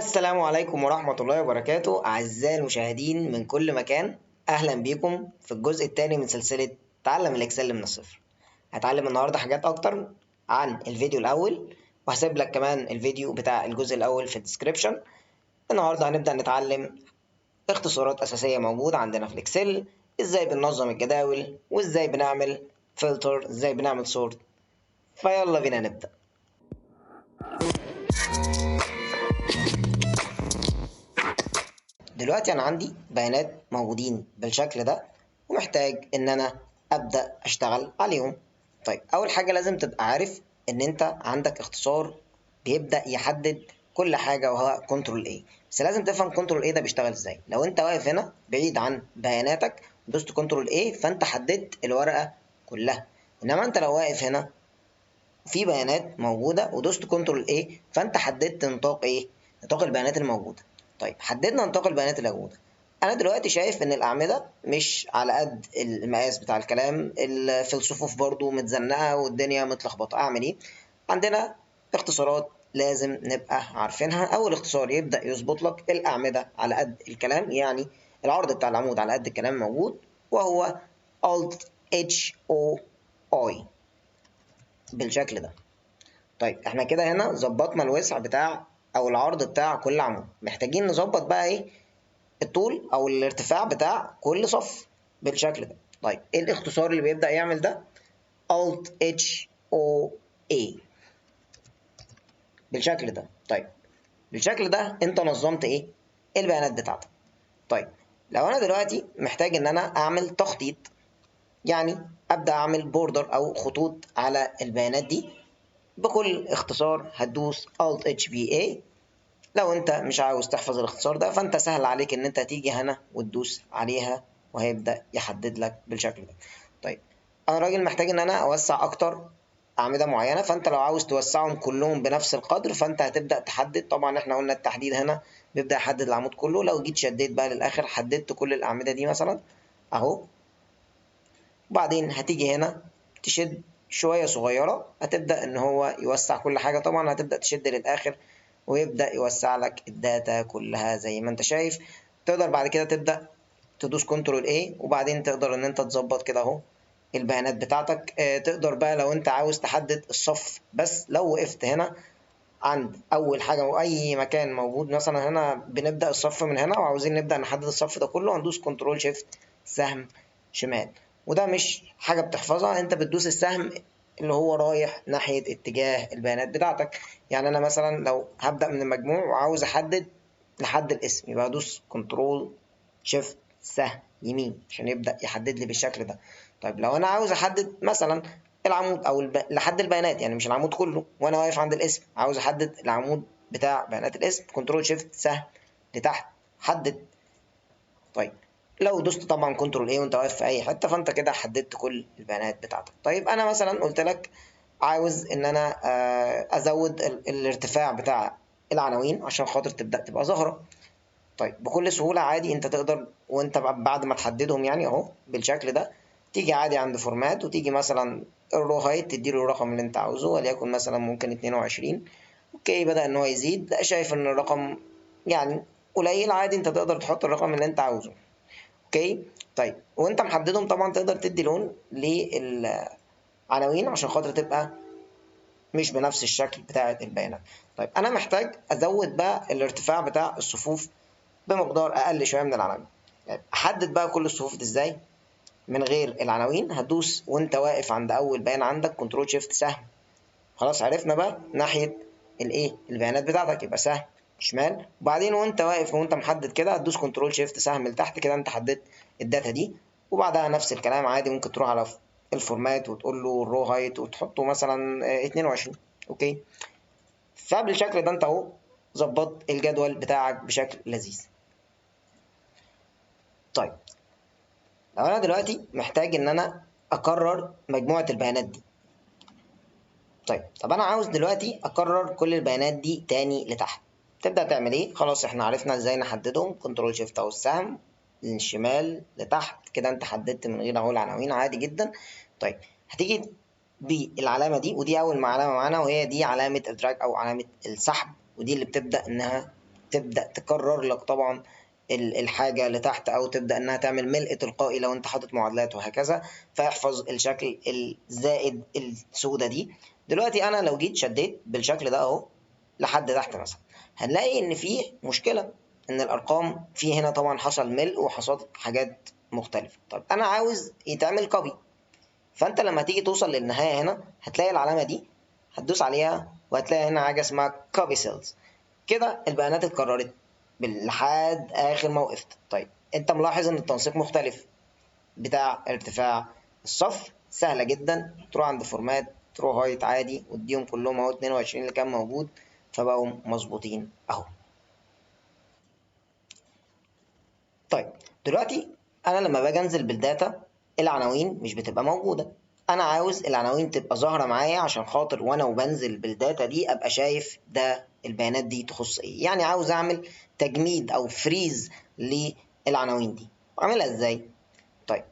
السلام عليكم ورحمة الله وبركاته أعزائي المشاهدين من كل مكان. أهلا بيكم في الجزء الثاني من سلسلة تعلم الإكسل من الصفر. هتعلم النهاردة حاجات أكتر عن الفيديو الأول، وهسيب لك كمان الفيديو بتاع الجزء الأول في الديسكريبشن. النهاردة هنبدأ نتعلم اختصارات أساسية موجودة عندنا في الإكسل، إزاي بننظم الجداول وإزاي بنعمل فلتر، إزاي بنعمل سورت. فيلا بينا نبدأ. دلوقتي أنا عندي بيانات موجودين بالشكل ده، ومحتاج إن أنا أبدأ أشتغل عليهم. طيب أول حاجة لازم تبقى عارف إن أنت عندك اختصار بيبدأ يحدد كل حاجة، وهو كنترول A. بس لازم تفهم كنترول A ده بيشتغل إزاي. لو أنت واقف هنا بعيد عن بياناتك ودوست كنترول A فأنت حددت الورقة كلها، إنما أنت لو واقف هنا في بيانات موجودة ودوست كنترول A فأنت حددت نطاق إيه؟ نطاق البيانات الموجودة. طيب حددنا نطاق البيانات الموجودة. أنا دلوقتي شايف إن الأعمدة مش على قد المقاس بتاع الكلام، في الصفوف برضو متزنقة والدنيا متلخبطة. أعمل إيه؟ عندنا اختصارات لازم نبقى عارفينها. أول اختصار يبدأ يظبط لك الأعمدة على قد الكلام، يعني العرض بتاع العمود على قد الكلام موجود، وهو Alt H O I بالشكل ده. طيب احنا كده هنا ظبطنا الوسع بتاع او العرض بتاع كل عمود. محتاجين نظبط بقى ايه؟ الطول او الارتفاع بتاع كل صف بالشكل ده. طيب ايه الاختصار اللي بيبدأ يعمل ده؟ Alt H O A بالشكل ده. طيب بالشكل ده انت نظمت ايه؟ البيانات بتاعتك. طيب لو انا دلوقتي محتاج ان انا اعمل تخطيط، يعني ابدا اعمل بوردر او خطوط على البيانات دي، بكل اختصار هتدوس Alt H B A. لو انت مش عاوز تحفظ الاختصار ده فانت سهل عليك ان انت تيجي هنا وتدوس عليها وهيبدأ يحدد لك بالشكل ده. طيب انا راجل محتاج ان انا اوسع اكتر اعمدة معينة، فانت لو عاوز توسعهم كلهم بنفس القدر فانت هتبدأ تحدد. طبعا احنا قلنا التحديد هنا بيبدأ يحدد العمود كله. لو جيت شديت بقى للاخر حددت كل الاعمدة دي مثلا اهو، وبعدين هتيجي هنا تشد شوية صغيرة هتبدأ ان هو يوسع كل حاجة. طبعا هتبدأ تشد للآخر ويبدأ يوسع لك الداتا كلها زي ما انت شايف. تقدر بعد كده تبدأ تدوس كنترول A، وبعدين تقدر ان انت تظبط كده اهو البيانات بتاعتك. تقدر بقى لو انت عاوز تحدد الصف بس، لو وقفت هنا عند اول حاجة واي مكان موجود، مثلا هنا بنبدأ الصف من هنا وعاوزين نبدأ نحدد الصف ده كله، هندوس كنترول شيفت سهم شمال. وده مش حاجة بتحفظها، انت بتدوس السهم اللي هو رايح ناحية اتجاه البيانات بتاعتك. يعني انا مثلا لو هبدأ من المجموع وعاوز احدد لحد الاسم، يبقى ادوس كنترول شيفت سهم يمين عشان يبدأ يحدد لي بالشكل ده. طيب لو انا عاوز احدد مثلا العمود او لحد البيانات، يعني مش العمود كله، وانا واقف عند الاسم عاوز احدد العمود بتاع بيانات الاسم، كنترول شيفت سهم لتحت حدد. طيب لو دوست طبعا كنترول ايه وانت واقف في اي حته فانت كده حددت كل البيانات بتاعتك. طيب انا مثلا قلت لك عاوز ان انا ازود الارتفاع بتاع العناوين عشان خاطر تبدا تبقى ظاهره. طيب بكل سهوله عادي انت تقدر وانت بعد ما تحددهم يعني اهو بالشكل ده، تيجي عادي عند فورمات وتيجي مثلا الرو هايت تديله الرقم اللي انت عاوزه، وليكن مثلا ممكن 22. اوكي بدأ ان هو يزيد، لا شايف ان الرقم يعني قليل، عادي انت تقدر تحط الرقم اللي انت عاوزه. اوكي. طيب وانت محددهم طبعا تقدر تدي لون للعناوين عشان خاطر تبقى مش بنفس الشكل بتاعة البيانات. طيب انا محتاج ازود بقى الارتفاع بتاع الصفوف بمقدار اقل شويه من العناوين. يعني احدد بقى كل الصفوف دي ازاي من غير العناوين؟ هتدوس وانت واقف عند اول بيان عندك كنترول شيفت سهم. خلاص عرفنا بقى ناحيه الايه البيانات بتاعتك، يبقى سهم شمال، وبعدين وانت واقف وانت محدد كده هتدوس كنترول شيفت سهم لتحت. كده انت حددت الداتا دي، وبعدها نفس الكلام عادي ممكن تروح على الفورمات وتقول له الرو هايت وتحطه مثلا 22. اوكي. فبالشكل ده انت اهو ظبطت الجدول بتاعك بشكل لذيذ. طيب لو انا دلوقتي محتاج ان انا اكرر مجموعة البيانات دي، طب انا عاوز دلوقتي اكرر كل البيانات دي تاني لتحت. تبدأ تعمل ايه؟ خلاص احنا عرفنا ازاي نحددهم، كنترول شيفت او السهم للشمال لتحت. كده انت حددت من غير اقول عناوين عادي جدا. طيب هتيجي بالعلامة دي، ودي اول علامة معانا وهي دي علامة الدراج او علامة السحب، ودي اللي بتبدأ انها تبدأ تكرر لك طبعا الحاجة اللي تحت، أو تبدأ إنها تعمل ملء تلقائي لو أنت حاطط معادلات وهكذا، فيحفظ الشكل الزائد السودة دي. دلوقتي أنا لو جيت شديت بالشكل ده أهو لحد تحت مثلا، هنلاقي إن فيه مشكلة، إن الأرقام فيه هنا طبعا حصل ملء وحصل حاجات مختلفة. طب أنا عاوز يتعمل كوبي، فأنت لما تيجي توصل للنهاية هنا هتلاقي العلامة دي، هتدوس عليها وهتلاقي هنا حاجة اسمها كوبي سيلز. كده البيانات اتكررت لحد آخر ما وقفت. طيب أنت ملاحظ إن التنسيق مختلف بتاع ارتفاع الصف؟ سهلة جدا، تروح عند فورمات، تروح هايت عادي وتديهم كلهم اهو 22 اللي كان موجود، فبقوا مظبوطين اهو. طيب دلوقتي انا لما باجي انزل بالداتا، العناوين مش بتبقى موجودة. انا عاوز العناوين تبقى ظاهرة معايا عشان خاطر وانا وبنزل بالداتا دي ابقى شايف ده البيانات دي تخص ايه. يعني عاوز اعمل تجميد او فريز للعناوين دي. اعملها ازاي؟ طيب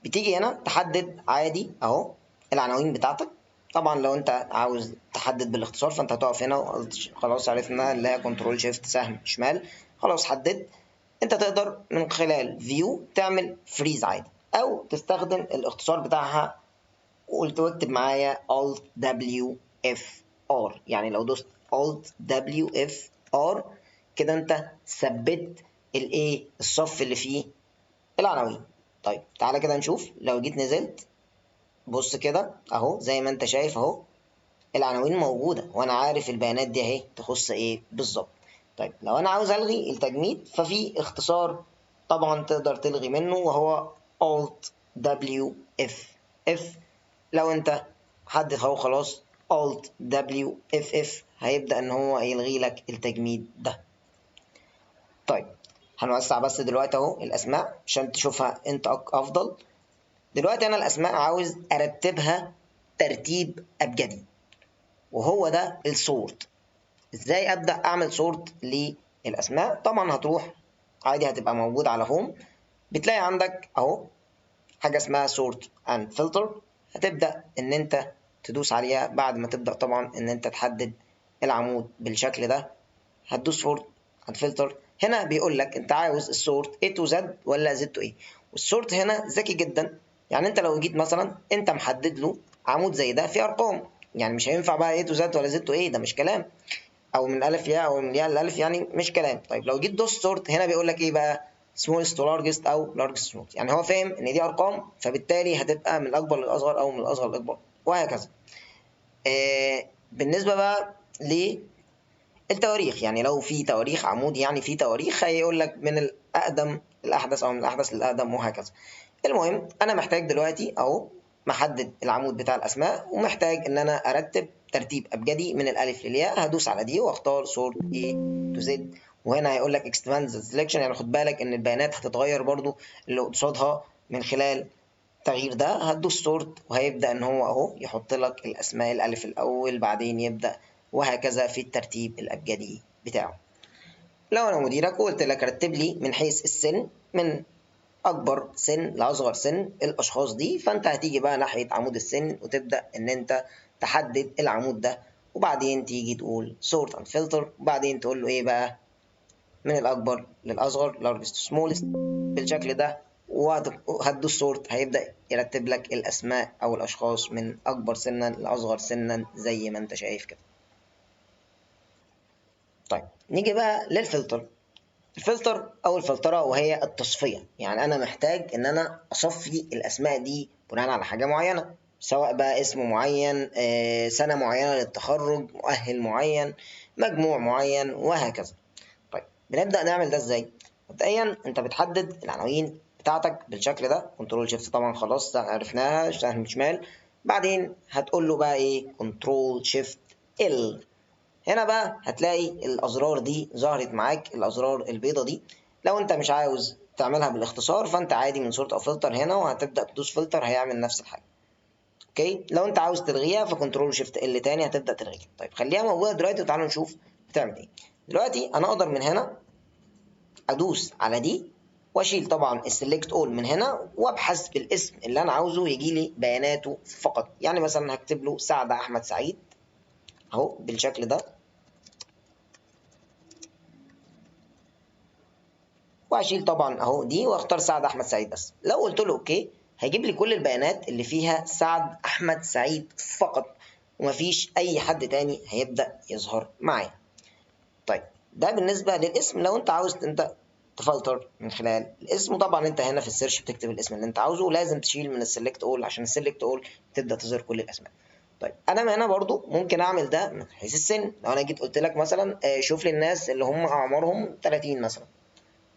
بتيجي هنا تحدد عادي اهو العناوين بتاعتك. طبعا لو انت عاوز تحدد بالاختصار فانت هتقف هنا وقلت خلاص عرفنا اللي هي كنترول شيفت سهم شمال، خلاص حددت. انت تقدر من خلال فيو تعمل فريز عادي، او تستخدم الاختصار بتاعها وقلت واكتب معايا Alt W F R. يعني لو دوست Alt W F R كده انت ثبت الايه الصف اللي فيه العناوين. طيب تعالى كده نشوف. لو جيت نزلت بص كده اهو زي ما انت شايف اهو العناوين موجودة وانا عارف البيانات دي اهي تخص ايه بالظبط. طيب لو انا عاوز الغي التجميد ففي اختصار طبعا تقدر تلغي منه وهو Alt W F F. لو انت حدد اهو خلاص Alt W F F هيبدأ ان هو يلغي لك التجميد ده. طيب هنوسع بس دلوقتي اهو الاسماء عشان تشوفها انت افضل. دلوقتي انا الاسماء عاوز ارتبها ترتيب ابجدي، وهو ده السورت. ازاي ابدا اعمل سورت للاسماء؟ طبعا هتروح عادي، هتبقى موجود على هوم، بتلاقي عندك اهو حاجه اسمها سورت اند فلتر. هتبدا ان انت تدوس عليها بعد ما تبدا طبعا ان انت تحدد العمود بالشكل ده. هتدوس سورت اند فلتر. هنا بيقول لك انت عاوز السورت A to Z ولا Z to A. والسورت هنا ذكي جدا. يعني انت لو جيت مثلا انت محدد له عمود زي ده فيه ارقام، يعني مش هينفع بقى A to Z ولا Z to A، ده مش كلام، او من الف ياء او من ياء لالف، يعني مش كلام. طيب لو جيت دوست سورت هنا بيقول لك ايه بقى؟ smallest to largest او largest to smallest. يعني هو فاهم ان دي ارقام فبالتالي هتبقى من الاكبر للاصغر او من الاصغر للاكبر وهكذا. بالنسبه بقى للتواريخ، يعني لو في تواريخ عمود، يعني في تواريخ هيقول لك من الاقدم الاحدث او من الاحدث للاقدم وهكذا. المهم انا محتاج دلوقتي اهو محدد العمود بتاع الاسماء، ومحتاج ان انا ارتب ترتيب ابجدي من الالف للياء. هدوس على دي واختار سورت A to Z. وهنا هيقول لك expand the selection، يعني خد بالك ان البيانات هتتغير برضو اللي قصادها من خلال التغيير ده. هتدوس سورت وهيبدا ان هو اهو يحط لك الاسماء الالف الاول بعدين يبدا وهكذا في الترتيب الابجدي بتاعه. لو انا مديرك وقلت لك رتب لي من حيث السن من اكبر سن لاصغر سن الاشخاص دي، فانت هتيجي بقى ناحيه عمود السن وتبدا ان انت تحدد العمود ده، وبعدين تيجي تقول sort and filter، وبعدين تقول له ايه بقى؟ من الاكبر للاصغر largest to smallest بالشكل ده. وهتدوس سورت هيبدا يرتب لك الاسماء او الاشخاص من اكبر سنا لاصغر سنا زي ما انت شايف كده. طيب نيجي بقى للفلتر. الفلتر او الفلتره وهي التصفيه. يعني انا محتاج ان انا اصفي الاسماء دي بناء على حاجه معينه، سواء بقى اسم معين، سنه معينه للتخرج، مؤهل معين، مجموع معين وهكذا. طيب بنبدا نعمل ده ازاي؟ مبدئيا انت بتحدد العناوين بتاعتك بالشكل ده، كنترول شيفت طبعا خلاص عرفناها سهم شمال. بعدين هتقول له بقى ايه؟ كنترول شيفت ال. هنا بقى هتلاقي الازرار دي ظهرت معاك، الازرار البيضه دي. لو انت مش عاوز تعملها بالاختصار فانت عادي من صورة او فلتر هنا وهتبدا تدوس فلتر هيعمل نفس الحاجه. اوكي، لو انت عاوز تلغيها فكنترول شيفت ال تاني هتبدا تلغيها. طيب خليها موجوده دلوقتي وتعالوا نشوف بتعمل ايه. دلوقتي انا اقدر من هنا ادوس على دي واشيل طبعا السلكت اول من هنا وابحث بالاسم اللي انا عاوزه يجي لي بياناته فقط. يعني مثلا هكتب له سعد احمد سعيد اهو بالشكل ده. وهشيل طبعا اهو دي واختار سعد احمد سعيد بس. لو قلت له اوكي هيجيب لي كل البيانات اللي فيها سعد احمد سعيد فقط، ومفيش اي حد تاني هيبدا يظهر معايا. طيب ده بالنسبه للاسم. لو انت عاوز انت تفلتر من خلال الاسم، وطبعا انت هنا في السيرش بتكتب الاسم اللي انت عاوزه، ولازم تشيل من السلكت اول عشان السلكت اول تبدا تظهر كل الاسماء. طيب انا هنا برضو ممكن اعمل ده من حيث السن. لو انا جيت قلت لك مثلا شوف لي الناس اللي هم اعمارهم 30 مثلا،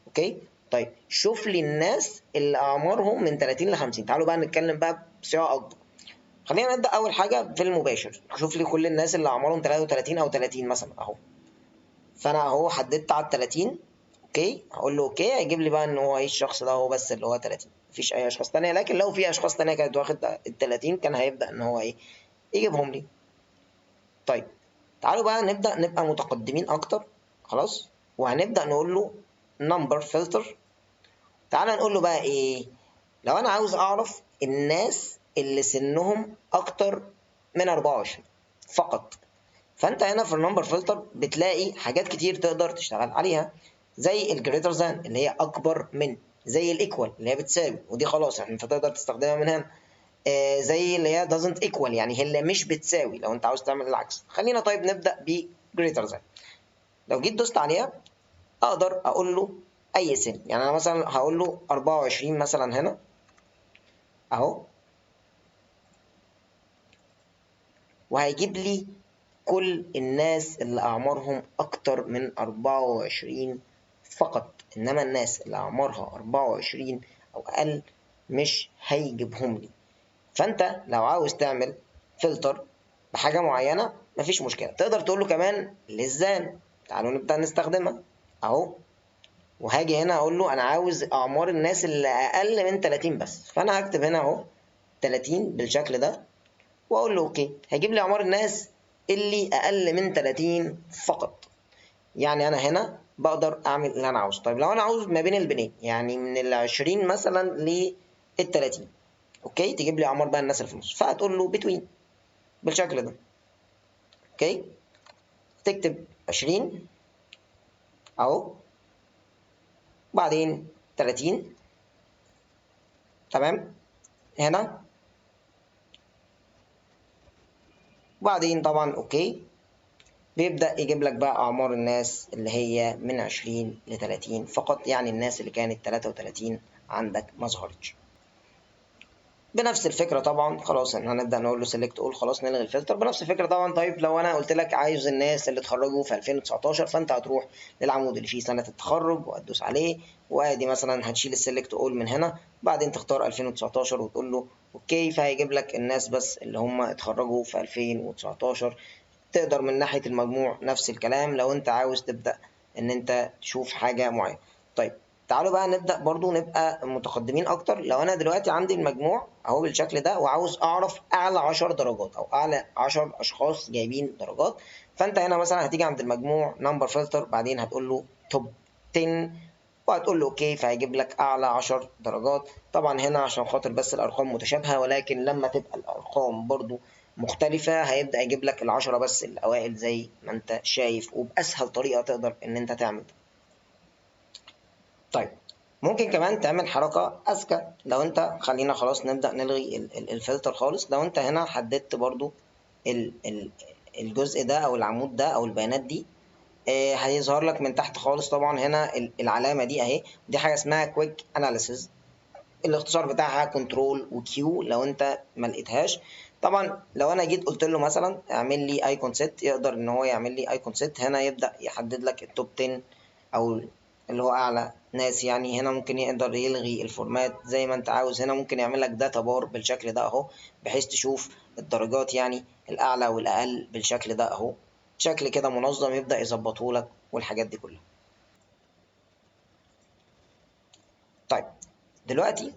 اوكي. طيب شوف لي الناس اللي اعمارهم من 30 ل 50. تعالوا بقى نتكلم بقى بصيغه اكبر. خلينا نبدا اول حاجه في المباشر. شوف لي كل الناس اللي اعمارهم 33 او 30 مثلا اهو. فانا اهو حددت على ال 30، اوكي. هقول له اوكي، هيجيب لي بقى ان هو ايه الشخص ده هو بس اللي هو 30، مفيش اي اشخاص تانية. لكن لو في اشخاص تانية كانت واخد ال 30 كان هيبدا ان هو ايه يجيبهم لي. طيب تعالوا بقى نبقى متقدمين اكتر. خلاص، وهنبدا نقول له نمبر فلتر. تعالى نقول له بقى ايه. لو انا عاوز اعرف الناس اللي سنهم اكتر من 24 فقط، فانت هنا في النمبر فلتر بتلاقي حاجات كتير تقدر تشتغل عليها، زي الجريتر ذان اللي هي اكبر من، زي الايكوال اللي هي بتساوي، ودي خلاص يعني انت تقدر تستخدمها من هنا. زي اللي هي doesn't equal يعني هي اللي مش بتساوي لو انت عاوز تعمل العكس. خلينا طيب نبدا ب greater than. لو جيت دوست عليها اقدر اقول له اي سن. يعني انا مثلا هقول له 24 مثلا هنا اهو، وهيجيب لي كل الناس اللي أعمارهم أكتر من 24 فقط. إنما الناس اللي أعمارها 24 أو أقل مش هيجيبهم لي. فأنت لو عاوز تعمل فلتر بحاجة معينة مفيش مشكلة، تقدر تقول له كمان للزان. تعالوا نبدأ نستخدمها أهو. وهاجي هنا أقول له أنا عاوز أعمار الناس اللي أقل من 30 بس، فأنا هكتب هنا أهو 30 بالشكل ده، واقول له اوكي. هيجيب لي اعمار الناس اللي اقل من 30 فقط. يعني انا هنا بقدر اعمل اللي انا عاوزه. طيب لو انا عاوز ما بين البنين، يعني من ال 20 مثلا لل 30، اوكي، تجيب لي اعمار بقى الناس اللي في النص، فهتقول له بتوين بالشكل ده، اوكي. تكتب 20 اهو، بعدين 30، تمام هنا، وبعدين طبعا اوكي. بيبدأ يجيب لك بقى أعمار الناس اللي هي من 20 ل 30 فقط، يعني الناس اللي كانت 33 عندك ما ظهرتش. بنفس الفكرة طبعا خلاص ان هنبدأ نقول له سيلكت اول، خلاص نلغي الفلتر بنفس الفكرة طبعا. طيب لو انا قلت لك عايز الناس اللي اتخرجوا في 2019، فانت هتروح للعمود اللي فيه سنة التخرج وهتدوس عليه، وادي مثلا هتشيل السيلكت اول من هنا، بعدين تختار 2019 وتقول له اوكي، فهيجيب لك الناس بس اللي هم اتخرجوا في 2019. تقدر من ناحية المجموع نفس الكلام لو انت عاوز تبدأ ان انت تشوف حاجة معينة. طيب تعالوا بقى نبدأ برضو نبقى متقدمين اكتر. لو انا دلوقتي عندي المجموع اهو بالشكل ده، وعاوز اعرف اعلى 10 درجات او اعلى 10 اشخاص جايبين درجات، فانت هنا مثلا هتيجي عند المجموع نمبر فلتر، بعدين هتقول له توب 10 وهتقول له اوكي، فهيجيب لك اعلى 10 درجات. طبعا هنا عشان خاطر بس الارقام متشابهه، ولكن لما تبقى الارقام برضو مختلفه هيبدا يجيب لك العشرة بس الاوائل زي ما انت شايف، وباسهل طريقه تقدر ان انت تعمل ده. طيب ممكن كمان تعمل حركه اذكى. لو انت خلينا خلاص نبدا نلغي الفلتر خالص. لو انت هنا حددت برضو الجزء ده او العمود ده او البيانات دي، هيظهر لك من تحت خالص طبعا هنا العلامه دي اهي، دي حاجه اسمها كويك اناليسيز، الاختصار بتاعها كنترول وكيو لو انت ما لقيتهاش. طبعا لو انا جيت قلت له مثلا اعمل لي ايكون سيت، يقدر ان هو يعمل لي ايكون سيت. هنا يبدا يحدد لك التوب 10 او اللي هو اعلى ناس. يعني هنا ممكن يقدر يلغي الفورمات زي ما انت عاوز. هنا ممكن يعمل لك داتا بار بالشكل ده اهو، بحيث تشوف الدرجات يعني الاعلى والاقل بالشكل ده اهو، شكل كده منظم يبدا يظبطه لك والحاجات دي كلها. طيب دلوقتي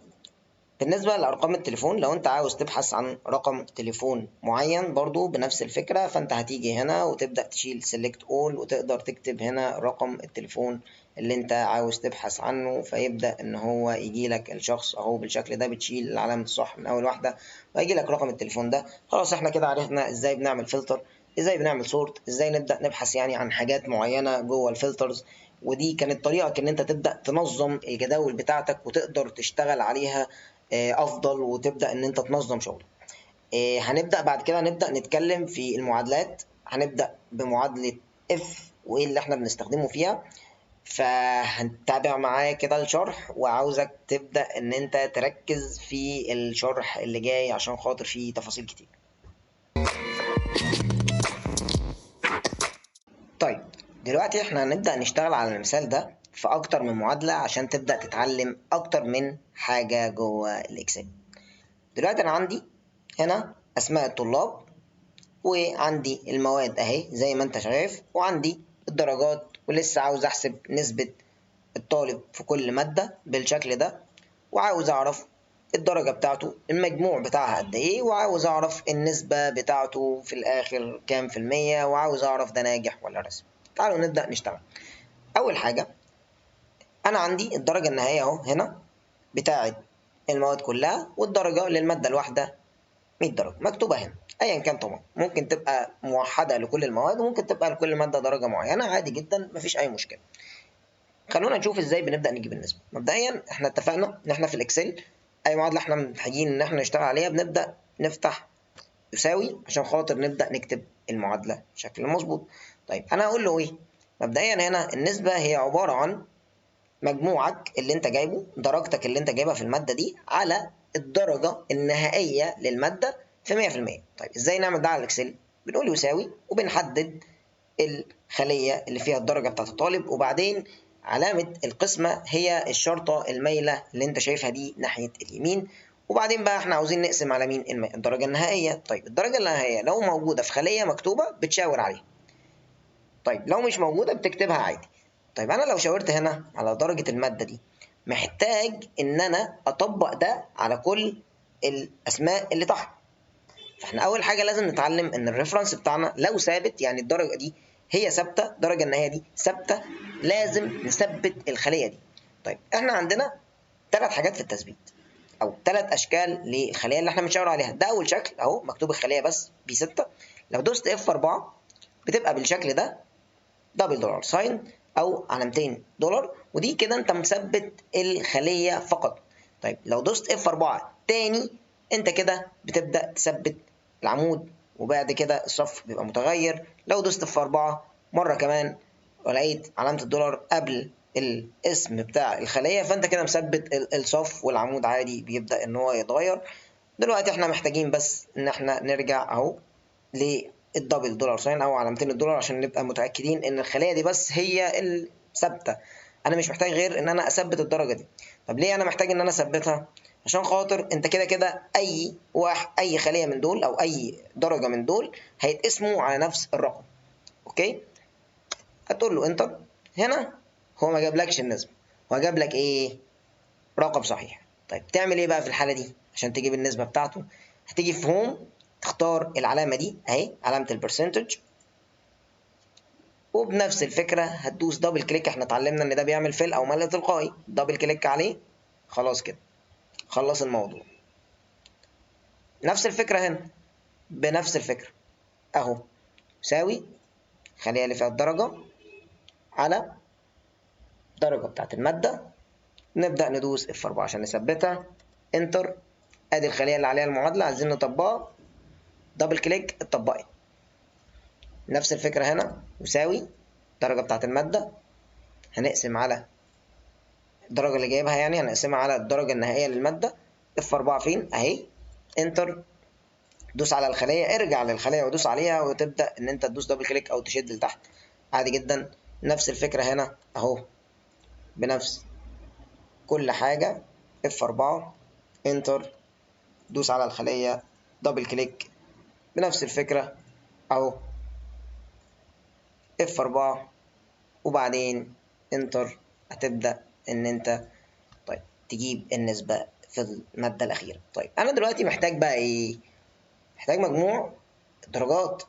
بالنسبة لأرقام التليفون، لو أنت عاوز تبحث عن رقم تليفون معين برضو بنفس الفكرة، فأنت هتيجي هنا وتبدأ تشيل select all وتقدر تكتب هنا رقم التليفون اللي أنت عاوز تبحث عنه، فيبدأ إن هو يجي لك الشخص أهو بالشكل ده. بتشيل علامة الصح من أول واحدة ويجي لك رقم التليفون ده. خلاص إحنا كده عرفنا إزاي بنعمل فلتر، إزاي بنعمل سورت، إزاي نبدأ نبحث يعني عن حاجات معينة جوه الفلترز. ودي كانت طريقك ان انت تبدا تنظم الجداول بتاعتك وتقدر تشتغل عليها افضل، وتبدا ان انت تنظم شغلك. هنبدا بعد كده نبدا نتكلم في المعادلات. هنبدا بمعادله اف وايه اللي احنا بنستخدمه فيها. فهنتابع معايا كده الشرح، وعاوزك تبدا ان انت تركز في الشرح اللي جاي عشان خاطر فيه تفاصيل كتير. طيب دلوقتي احنا هنبدأ نشتغل على المثال ده في أكتر من معادلة عشان تبدأ تتعلم أكتر من حاجة جوه الإكسل. دلوقتي أنا عندي هنا أسماء الطلاب، وعندي المواد أهي زي ما أنت شايف، وعندي الدرجات، ولسه عاوز أحسب نسبة الطالب في كل مادة بالشكل ده، وعاوز أعرف الدرجة بتاعته المجموع بتاعها قد إيه، وعاوز أعرف النسبة بتاعته في الآخر كام في المية، وعاوز أعرف ده ناجح ولا رسمي. تعالوا نبدأ نشتغل. أول حاجة أنا عندي الدرجة النهائية أهو هنا بتاعة المواد كلها، والدرجة للمادة الواحدة 100 درجة مكتوبة هنا أيا كان. طبعا ممكن تبقى موحدة لكل المواد، وممكن تبقى لكل مادة درجة معينة، عادي جدا مفيش أي مشكلة. خلونا نشوف ازاي بنبدأ نجيب النسبة. مبدئيا احنا اتفقنا ان احنا في الاكسل اي معادلة احنا محتاجين ان احنا نشتغل عليها بنبدأ نفتح يساوي عشان خاطر نبدأ نكتب المعادلة بشكل مظبوط. طيب انا هقول له ايه؟ مبدئيا هنا النسبة هي عبارة عن مجموعك اللي انت جايبه، درجتك اللي انت جايبها في المادة دي، على الدرجة النهائية للمادة في 100%. طيب ازاي نعمل ده على الاكسل؟ بنقول يساوي وبنحدد الخلية اللي فيها الدرجة بتاعت الطالب، وبعدين علامة القسمة هي الشرطة المايلة اللي انت شايفها دي ناحية اليمين، وبعدين بقى احنا عاوزين نقسم على مين؟ الدرجة النهائية. طيب الدرجة النهائية لو موجودة في خلية مكتوبة بتشاور عليها، طيب لو مش موجودة بتكتبها عادي. طيب أنا لو شاورت هنا على درجة المادة دي، محتاج إن أنا أطبق ده على كل الأسماء اللي تحت. فإحنا أول حاجة لازم نتعلم إن الريفرنس بتاعنا لو ثابت، يعني الدرجة دي هي ثابتة، الدرجة النهائية دي ثابتة، لازم نثبت الخلية دي. طيب إحنا عندنا 3 حاجات في التثبيت، أو 3 أشكال للخلية اللي إحنا بنشاور عليها. ده أول شكل أهو مكتوب الخلية بس ب6، لو دوست F4 بتبقى بالشكل ده، دبل دولار ساين او علامتين دولار، ودي كده انت مثبت الخليه فقط. طيب لو دوست F4 تاني انت كده بتبدا تثبت العمود، وبعد كده الصف بيبقى متغير. لو دوست F4 مره كمان ولقيت علامه الدولار قبل الاسم بتاع الخليه، فانت كده مثبت الصف، والعمود عادي بيبدا ان هو يتغير. دلوقتي احنا محتاجين بس ان احنا نرجع اهو للدبل دولار ساين او علامتين الدولار عشان نبقى متاكدين ان الخليه دي بس هي الثابته. انا مش محتاج غير ان انا اثبت الدرجه دي. طب ليه انا محتاج ان انا اثبتها؟ عشان خاطر انت كده كده اي خليه من دول او اي درجه من دول هيتقسموا على نفس الرقم. اوكي، هتقول له انتر. هنا هو ما جابلكش النسبه، هو جاب لك ايه؟ رقم صحيح. طيب تعمل ايه بقى في الحاله دي عشان تجيب النسبه بتاعته؟ هتيجي في هوم تختار العلامه دي اهي، علامه البرسنتج، وبنفس الفكره هتدوس دبل كليك. احنا اتعلمنا ان ده بيعمل فيل او ملء تلقائي، دبل كليك عليه خلاص كده خلص الموضوع. نفس الفكره هنا، بنفس الفكره اهو، يساوي الخليه اللي فيها الدرجه على الدرجه بتاعت الماده، نبدا ندوس F4 عشان نثبتها، انتر. ادي الخليه اللي عليها المعادله عايزين نطبقها، دبل كليك اتطبقت. نفس الفكرة هنا، يساوي الدرجة بتاعت المادة، هنقسم على الدرجة اللي جايبها، يعني هنقسمها على الدرجة النهائية للمادة. F4 فين؟ أهي، انتر. دوس على الخلية، ارجع للخلية ودوس عليها، وتبدأ إن أنت تدوس دبل كليك أو تشد لتحت عادي جدا. نفس الفكرة هنا أهو، بنفس كل حاجة، F4 انتر، دوس على الخلية دبل كليك، بنفس الفكرة أهو F4 وبعدين انتر. هتبدأ ان انت طيب تجيب النسبة في المادة الأخيرة. طيب أنا دلوقتي محتاج بقى إيه؟ محتاج مجموع الدرجات.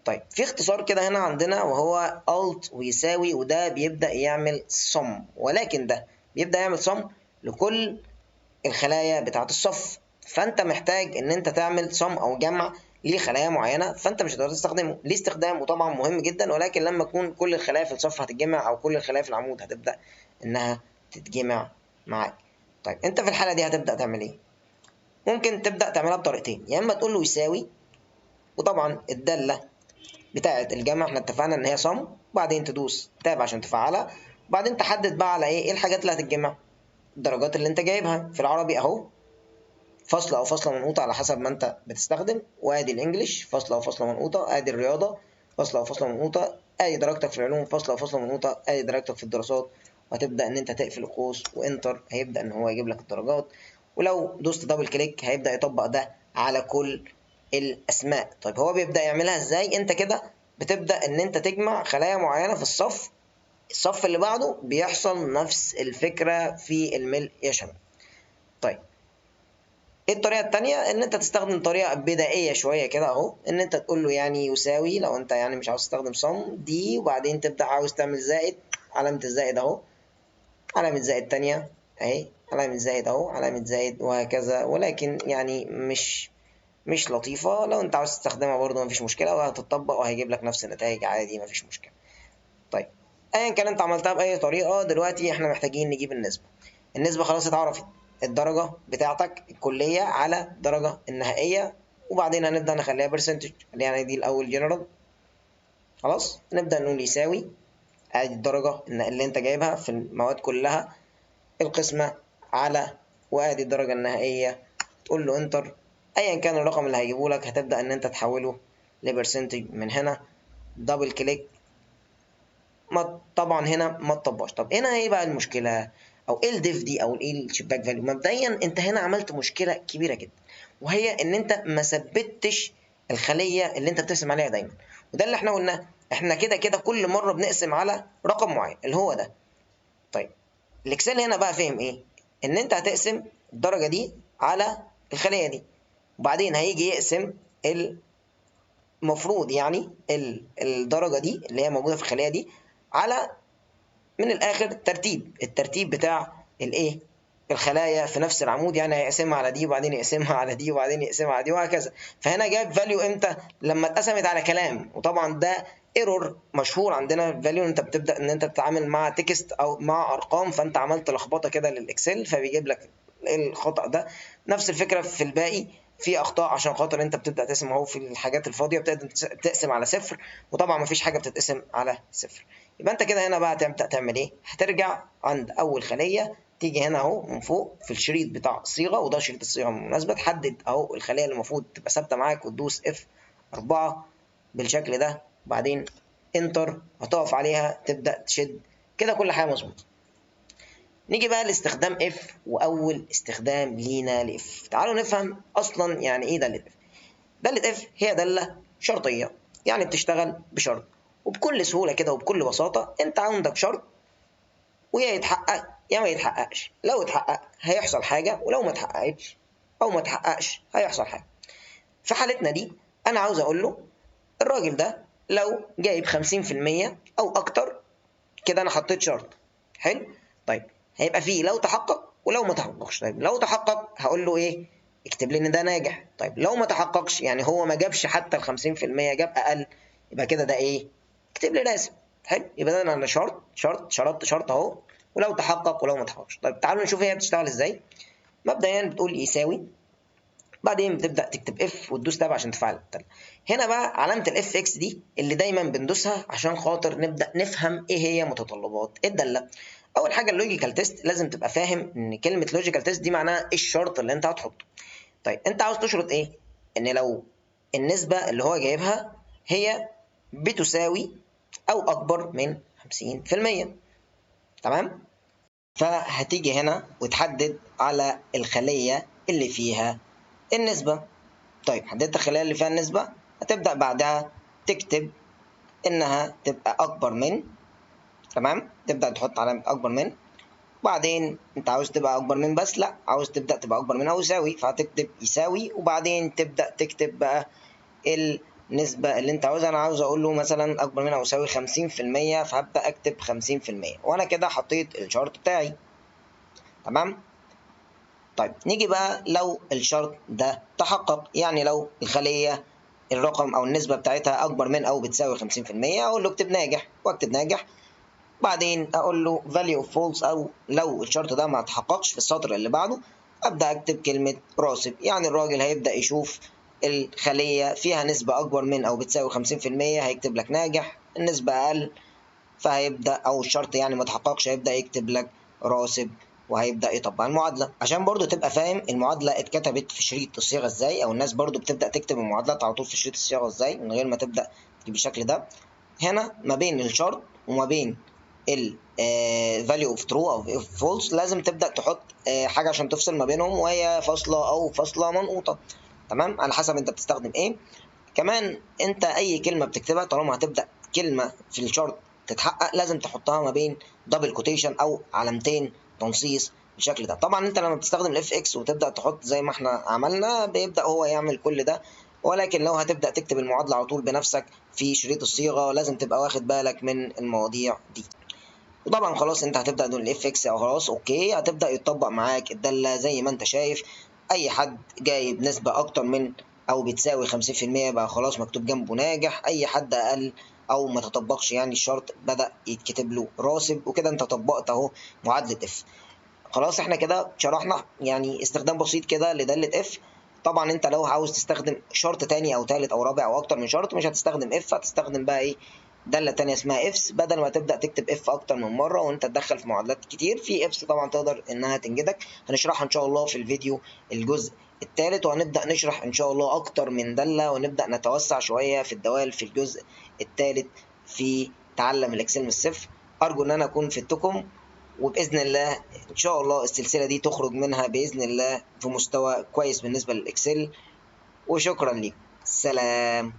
طيب في اختصار كده هنا عندنا وهو Alt ويساوي، وده بيبدأ يعمل sum، ولكن ده بيبدأ يعمل sum لكل الخلايا بتاعة الصف. فأنت محتاج إن أنت تعمل sum أو جمع ليه خلايا معينه فانت مش هتقدر تستخدمه، ليه استخدامه طبعا مهم جدا، ولكن لما تكون كل الخلايا في الصف هتتجمع او كل الخلايا في العمود هتبدا انها تتجمع معاك. طيب انت في الحاله دي هتبدا تعمل ايه؟ ممكن تبدا تعملها بطريقتين، يا اما تقول له يساوي، وطبعا الداله بتاعه الجمع احنا اتفقنا ان هي صم، وبعدين تدوس تاب عشان تفعلها، وبعدين تحدد بقى على ايه الحاجات اللي هتتجمع. الدرجات اللي انت جايبها في العربي اهو، فصل او فصله منقوطه على حسب ما انت بتستخدم، وادي الانجليش فصل او فصله منقوطه، ادي الرياضه فصل او فصله منقوطه، ادي درجتك في العلوم فصل او فصله منقوطه، ادي درجتك في الدراسات. وهتبدا ان انت تقفل القوس وانتر، هيبدا ان هو يجيب لك الدرجات. ولو دوست دبل كليك هيبدا يطبق ده على كل الاسماء. طيب هو بيبدا يعملها ازاي؟ انت كده بتبدا ان انت تجمع خلايا معينه في الصف، الصف اللي بعده بيحصل نفس الفكره في الملء يا شباب. طيب ايه الطريقه التانيه؟ ان انت تستخدم طريقه بدائيه شويه كده اهو، ان انت تقول له يعني يساوي، لو انت يعني مش عاوز تستخدم صم دي، وبعدين تبدا عاوز تعمل زائد، علامه الزائد اهو، علامه زائد تانيه اهي، علامه زائد اهو، علامه زائد، وهكذا. ولكن يعني مش لطيفه، لو انت عاوز تستخدمها برضه مفيش مشكله، وهتطبق وهيجيب لك نفس النتائج عادي مفيش مشكله. طيب ايا كان انت عملتها باي طريقه، دلوقتي احنا محتاجين نجيب النسبه. النسبه خلاص اتعرفت، الدرجه بتاعتك الكليه على الدرجه النهائيه، وبعدين هنبدا نخليها برسنتج، يعني دي الاول جنرال. خلاص نبدا نقول يساوي، ادي الدرجه اللي انت جايبها في المواد كلها، القسمه على، وادي الدرجه النهائيه، تقول له انتر. ايا كان الرقم اللي هيجيبه لك هتبدا ان انت تحوله لبرسنتج من هنا، دبل كليك. ما طبعا هنا ما تطبقش. طب هنا ايه بقى المشكله؟ او ايه الديف دي، او ايه الشباك فاليو؟ مبدئيا انت هنا عملت مشكله كبيره جدا، وهي ان انت ما ثبتش الخليه اللي انت بتقسم عليها دايما. وده اللي احنا قلناه، احنا كده كده كل مره بنقسم على رقم معين اللي هو ده. طيب الاكسل هنا بقى فهم ايه؟ ان انت هتقسم الدرجه دي على الخليه دي، وبعدين هيجي يقسم المفروض يعني الدرجه دي اللي هي موجوده في الخليه دي على، من الاخر الترتيب بتاع الايه، الخلايا في نفس العمود، يعني هيقسمها على دي وبعدين يقسمها على دي وبعدين يقسمها على دي وهكذا. فهنا جاب فاليو امتى؟ لما اتقسمت على كلام، وطبعا ده ايرور مشهور عندنا. فاليو انت بتبدا ان انت تتعامل مع تكست او مع ارقام، فانت عملت لخبطه كده للاكسل فبيجيب لك الخطا ده. نفس الفكره في الباقي، في اخطاء عشان خاطر انت بتبدا تقسم اهو في الحاجات الفاضيه بتبدا تقسم على صفر، وطبعا مفيش حاجه بتتقسم على صفر. يبقى انت كده هنا بقى هتبدا تعمل ايه؟ هترجع عند اول خليه، تيجي هنا اهو من فوق في الشريط بتاع الصيغه، وده شريط الصيغه بالمناسبه، تحدد اهو الخليه اللي المفروض تبقى ثابته معاك وتدوس اف 4 بالشكل ده، وبعدين انتر، هتقف عليها تبدا تشد كده كل حاجه مظبوطه. نيجي بقى لاستخدام اف، واول استخدام لينا لاف. تعالوا نفهم اصلا يعني ايه داله اف. داله اف هي داله شرطيه، يعني بتشتغل بشرط، وبكل سهوله كده وبكل بساطه انت عندك شرط ويا يتحقق يا ما يتحققش. لو اتحقق هيحصل حاجه، ولو ما اتحققش او ما اتحققش هيحصل حاجه. في حالتنا دي انا عاوز اقول له الراجل ده لو جايب 50% او اكتر، كده انا حطيت شرط حلو. طيب هيبقى فيه لو تحقق ولو ما تحققش. طيب لو تحقق هقول له ايه؟ اكتب لي ان ده ناجح. طيب لو ما تحققش، يعني هو ما جابش حتى ال 50%، جاب اقل، يبقى كده ده ايه؟ اكتب لي راسب. حلو، يبقى ده انا شرطت شرط اهو، ولو تحقق ولو ما تحققش. طيب تعالوا نشوف هي بتشتغل ازاي. مبدئيا بتقول يساوي، بعدين بتبدا تكتب اف وتدوس تاب عشان تفعل التالت. هنا بقى علامه الاف اكس دي اللي دايما بندوسها عشان خاطر نبدا نفهم ايه هي متطلبات الداله. اول حاجه اللوجيكال تيست، لازم تبقى فاهم ان كلمه لوجيكال تيست دي معناها ايه الشرط اللي انت هتحطه. طيب انت عاوز تشرط ايه؟ ان لو النسبه اللي هو جايبها هي بتساوي او اكبر من 50%. تمام؟ فهتيجي هنا وتحدد على الخليه اللي فيها النسبه. طيب حددت الخلية اللي فيها النسبة، هتبدأ بعدها تكتب إنها تبقى أكبر من. تمام، تبدأ تحط علامة أكبر من، وبعدين أنت عاوز تبقى أكبر من بس لأ، عاوز تبدأ تبقى أكبر من أو يساوي، فهتكتب يساوي، وبعدين تبدأ تكتب بقى النسبة اللي أنت عاوزها. أنا عاوز أقول له مثلا أكبر من أو يساوي 50%، فهبدأ أكتب 50%، وأنا كده حطيت الشرط بتاعي. تمام. طيب نيجي بقى لو الشرط ده تحقق، يعني لو الخلية الرقم او النسبه بتاعتها اكبر من او بتساوي 50%، اقول له اكتب ناجح واكتب ناجح. بعدين اقول له value of false، او لو الشرط ده ما اتحققش في السطر اللي بعده ابدا اكتب كلمه راسب. يعني الراجل هيبدا يشوف الخليه فيها نسبه اكبر من او بتساوي 50%، هيكتب لك ناجح. النسبه اقل فهيبدا، او الشرط يعني ما اتحققش، هيبدا يكتب لك راسب وهيبدا يطبق المعادله. عشان برضو تبقى فاهم المعادله اتكتبت في شريط الصيغه ازاي، او الناس برضو بتبدا تكتب المعادلات على طول في شريط الصيغه ازاي من غير ما تبدا بالشكل ده. هنا ما بين الشرط وما بين ال value of true او of false لازم تبدا تحط حاجه عشان تفصل ما بينهم، وهي فاصله او فاصله منقوطه، تمام، على حسب انت بتستخدم ايه. كمان انت اي كلمه بتكتبها طالما هتبدا كلمه في الشرط تتحقق لازم تحطها ما بين دبل كوتيشن او علامتين تنصيص بالشكل ده. طبعا انت لما بتستخدم الاف اكس وتبدا تحط زي ما احنا عملنا بيبدا هو يعمل كل ده، ولكن لو هتبدا تكتب المعادله على طول بنفسك في شريط الصيغه لازم تبقى واخد بالك من المواضيع دي. وطبعا خلاص انت هتبدا دون الاف اكس، او خلاص اوكي هتبدا يتطبق معاك الداله زي ما انت شايف. اي حد جايب نسبه اكتر من او بتساوي 50% بقى خلاص مكتوب جنبه ناجح. اي حد اقل او ما تطبقش يعني الشرط بدا يتكتب له راسب. وكده انت طبقت اهو معادله اف. خلاص احنا كده شرحنا يعني استخدام بسيط كده لداله اف. طبعا انت لو عاوز تستخدم شرط تاني او تالت او رابع او اكتر من شرط مش هتستخدم اف، هتستخدم بقى ايه، داله تانيه اسمها افس. بدل ما تبدا تكتب اف اكتر من مره وانت تدخل في معادلات كتير، في افس طبعا تقدر انها تنجدك. هنشرحها ان شاء الله في الفيديو الجزء الثالث، وهنبدا نشرح ان شاء الله اكتر من داله، ونبدا نتوسع شويه في الدوال في الجزء الثالث في تعلم الاكسل من الصفر. ارجو ان انا اكون فدتكم، وباذن الله ان شاء الله السلسله دي تخرج منها باذن الله في مستوى كويس بالنسبه للاكسل. وشكرا لكم، سلام.